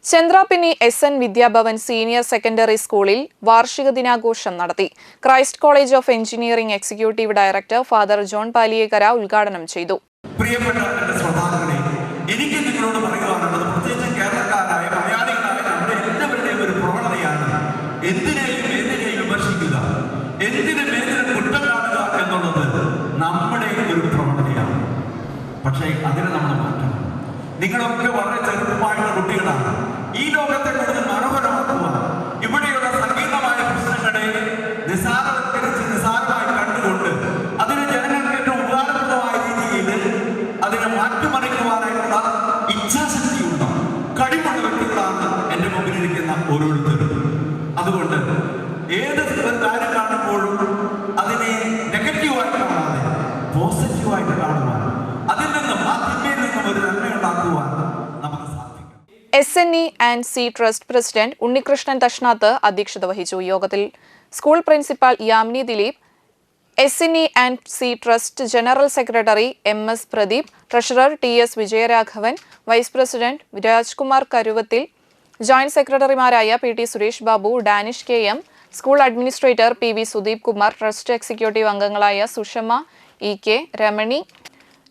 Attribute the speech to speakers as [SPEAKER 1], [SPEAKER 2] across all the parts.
[SPEAKER 1] Chandrapinni SN Vidyabhavan senior secondary സ്കൂളിൽ വാർഷിക ദിനാഘോഷം നടത്തി. Christ college of engineering executive director father John Paliyekkara ഉദ്ഘാടനം ചെയ്തു.
[SPEAKER 2] പ്രിയപ്പെട്ട ശ്രോതാക്കളെ, എനിക്ക് നിങ്ങളോട് പറയുവാനുള്ളത് പ്രത്യേകിച്ച് കേരളക്കാരായ മലയാളികളായ നമ്മുടെ എല്ലാവരുടെയും ഒരു പ്രവണതയാണ് എന്തിനേയും വിമർശിക്കുക, എന്തിനും കുറ്റം കാണുക എന്നുള്ളത് നമ്മുടെ ഒരു പ്രവണതയാണ്. പക്ഷേ അതിനെ നമ്മൾ മാറ്റണം. നിങ്ങളൊക്കെ വളരെ ചെറുപ്പമായിട്ടുള്ള കുട്ടികളാണ്. ഈ ലോകത്തെ കൂടുതൽ മനോഹരമാക്കുവാൻ, ഇവിടെയുള്ള സങ്കീർണമായ പ്രശ്നങ്ങളെ നിസാരമായി കണ്ടുകൊണ്ട് അതിന് ജനങ്ങൾക്ക് ഏറ്റവും ഉപകാരപ്രദമായ രീതിയിൽ അതിനെ മാറ്റിമറിക്കുവാനായിട്ടുള്ള ഇച്ഛാശക്തിയുള്ള കഴിവുള്ള വ്യക്തികളാണ് എൻ്റെ മുമ്പിലിരിക്കുന്ന ഓരോരുത്തരും. അതുകൊണ്ട് ഏത് കാര്യം കാണുമ്പോഴും അതിനെ നെഗറ്റീവായിട്ട് കാണാതെ പോസിറ്റീവായിട്ട് കാണുവാൻ, അതിൽ നിന്നും ആ തിന്മയിൽ നിന്നും ഒരു നന്മയുണ്ടാക്കുവാൻ നമുക്ക് സാധിക്കും.
[SPEAKER 1] SNE and C trust president Unnikrishnan തഷ്നാത്ത് അധ്യക്ഷത വഹിച്ചു. യോഗത്തിൽ school principal Yamini Dileep, SNE and C trust general secretary MS Pradeep, treasurer TS Vijayaraghavan, vice president Rajkumar Karuvathil, joint സെക്രട്ടറിമാരായ PT Suresh Babu, Danish KM, school administrator PV Sudeep Kumar, trust executive അംഗങ്ങളായ സുഷമ EK, രമണി,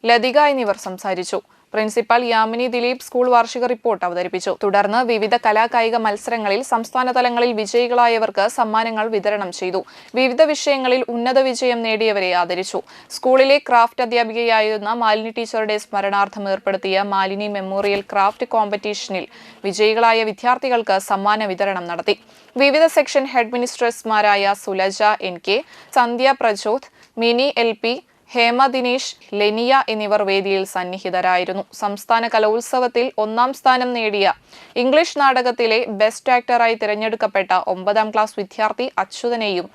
[SPEAKER 1] ലതിക എന്നിവർ സംസാരിച്ചു. പ്രിൻസിപ്പൽ യാമിനി ദിലീപ് സ്കൂൾ വാർഷിക റിപ്പോർട്ട് അവതരിപ്പിച്ചു. തുടർന്ന് വിവിധ കലാകായിക മത്സരങ്ങളിൽ സംസ്ഥാന തലങ്ങളിൽ വിജയികളായവർക്ക് സമ്മാനങ്ങൾ വിതരണം ചെയ്തു. വിവിധ വിഷയങ്ങളിൽ ഉന്നത വിജയം നേടിയവരെ ആദരിച്ചു. സ്കൂളിലെ ക്രാഫ്റ്റ് അധ്യാപികയായിരുന്ന മാലിനി ടീച്ചറുടെ സ്മരണാർത്ഥം ഏർപ്പെടുത്തിയ മാലിനി മെമ്മോറിയൽ ക്രാഫ്റ്റ് കോമ്പറ്റീഷനിൽ വിജയികളായ വിദ്യാർത്ഥികൾക്ക് സമ്മാന വിതരണം നടത്തി. വിവിധ സെക്ഷൻ ഹെഡ് മിനിസ്ട്രസ്മാരായ സുലജ NK, സന്ധ്യ പ്രചോദ്, മിനി LP, ഹേമ ദിനേശ്, ലെനിയ എന്നിവർ വേദിയിൽ സന്നിഹിതരായിരുന്നു. സംസ്ഥാന കലോത്സവത്തിൽ 1ാം സ്ഥാനം നേടിയ ഇംഗ്ലീഷ് നാടകത്തിലെ ബെസ്റ്റ് ആക്ടറായി തിരഞ്ഞെടുക്കപ്പെട്ട 9ാം ക്ലാസ് വിദ്യാർത്ഥി അച്യുതനെയും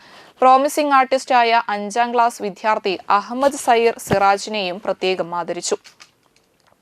[SPEAKER 1] പ്രോമിസിംഗ് ആർട്ടിസ്റ്റായ 5ാം ക്ലാസ് വിദ്യാർത്ഥി അഹമ്മദ് സൈർ സിറാജിനെയും പ്രത്യേകം ആദരിച്ചു.